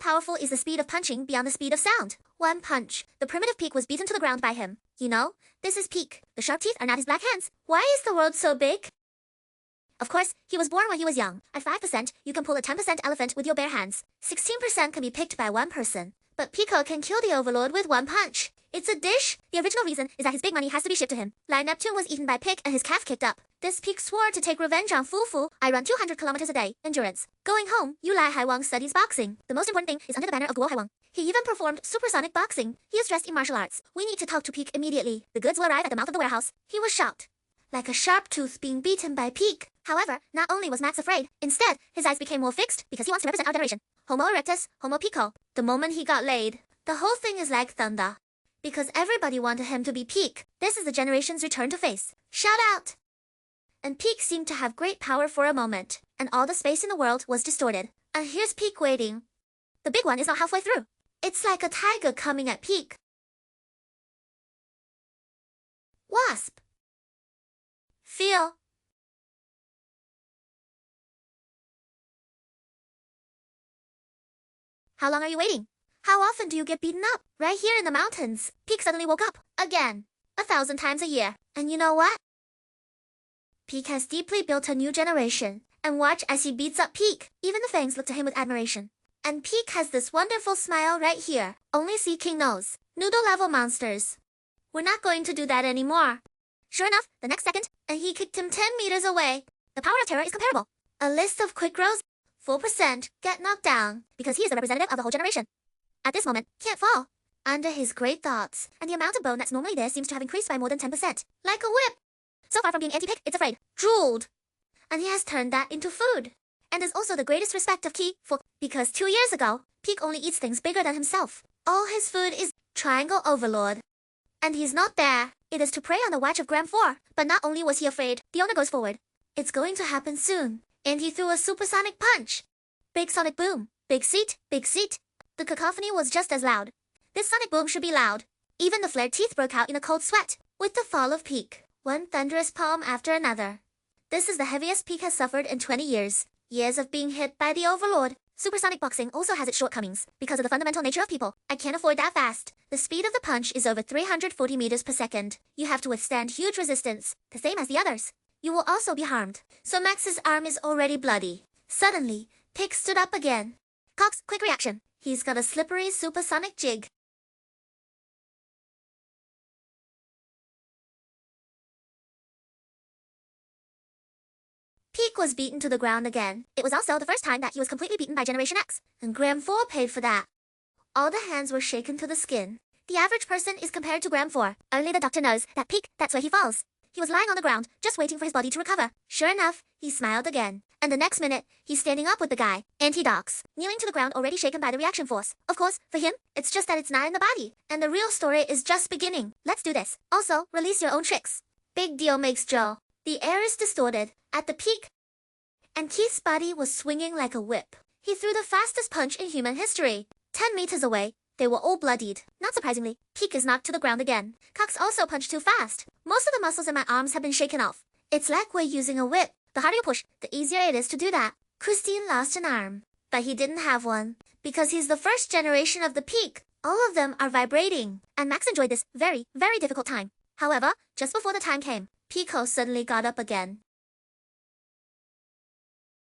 powerful is the speed of punching beyond the speed of sound? One punch. The primitive Peak was beaten to the ground by him. You know, this is Peak. The sharp teeth are not his black hands. Why is the world so big? Of course, he was born when he was young. At 5%, you can pull a 10% elephant with your bare hands. 16% can be picked by one person. But Pico can kill the Overlord with one punch. It's a dish. The original reason is that his big money has to be shipped to him. Lion Neptune was eaten by Pick and his calf kicked up. This Peak swore to take revenge on Fufu. I run 200 kilometers a day. Endurance. Going home, Yulai Haiwang studies boxing. The most important thing is under the banner of Guo Haiwang. He even performed supersonic boxing. He is dressed in martial arts. We need to talk to Peak immediately. The goods will arrive at the mouth of the warehouse. He was shocked. Like a sharp tooth being beaten by Peak. However, not only was Max afraid, instead, his eyes became more fixed because he wants to represent our generation. Homo erectus, Homo Pico. The moment he got laid, the whole thing is like thunder. Because everybody wanted him to be Peak. This is the generation's return to face. Shout out! And Peak seemed to have great power for a moment, and all the space in the world was distorted. And here's Peak waiting. The big one is not halfway through. It's like a tiger coming at Peak. Wasp. Feel. How long are you waiting? How often do you get beaten up? Right here in the mountains. Peak suddenly woke up. Again. 1,000 times a year. And you know what? Peak has deeply built a new generation. And watch as he beats up Peak. Even the fangs look to him with admiration. And Peak has this wonderful smile right here. Only Sea King knows. Noodle-level monsters. We're not going to do that anymore. Sure enough, the next second, and he kicked him 10 meters away. The power of terror is comparable. A list of quick rows. 4% get knocked down because he is the representative of the whole generation. At this moment, can't fall. Under his great thoughts, and the amount of bone that's normally there seems to have increased by more than 10%. Like a whip. So far from being anti-Pick, it's afraid. Drooled. And he has turned that into food. And is also the greatest respect of Ki for, because 2 years ago, Peak only eats things bigger than himself. All his food is Triangle Overlord. And he's not there. It is to prey on the watch of Gram 4. But not only was he afraid, the owner goes forward. It's going to happen soon. And he threw a supersonic punch. Big sonic boom. Big seat, big seat. The cacophony was just as loud. This sonic boom should be loud. Even the flared teeth broke out in a cold sweat. With the fall of Peak, one thunderous palm after another. This is the heaviest Peak has suffered in 20 years. Years of being hit by the Overlord. Supersonic boxing also has its shortcomings because of the fundamental nature of people. I can't afford that fast. The speed of the punch is over 340 meters per second. You have to withstand huge resistance, the same as the others. You will also be harmed. So Max's arm is already bloody. Suddenly, Peak stood up again. Cox, quick reaction. He's got a slippery supersonic jig. Peak was beaten to the ground again. It was also the first time that he was completely beaten by Generation X, and Gram 4 paid for that. All the hands were shaken to the skin. The average person is compared to Gram 4. Only the doctor knows that Peak, that's where he falls. He was lying on the ground, just waiting for his body to recover. Sure enough, he smiled again. And the next minute, he's standing up with the guy, Anti-Dox, kneeling to the ground already shaken by the reaction force. Of course, for him, it's just that it's not in the body. And the real story is just beginning. Let's do this. Also, release your own tricks. Big deal makes Joe. The air is distorted. At the peak, and Keith's body was swinging like a whip. He threw the fastest punch in human history. 10 meters away, they were all bloodied. Not surprisingly, Peak is knocked to the ground again. Cox also punched too fast. Most of the muscles in my arms have been shaken off. It's like we're using a whip. The harder you push, the easier it is to do that. Christine lost an arm, but he didn't have one. Because he's the first generation of the Peak. All of them are vibrating. And Max enjoyed this very, very difficult time. However, just before the time came, Pico suddenly got up again.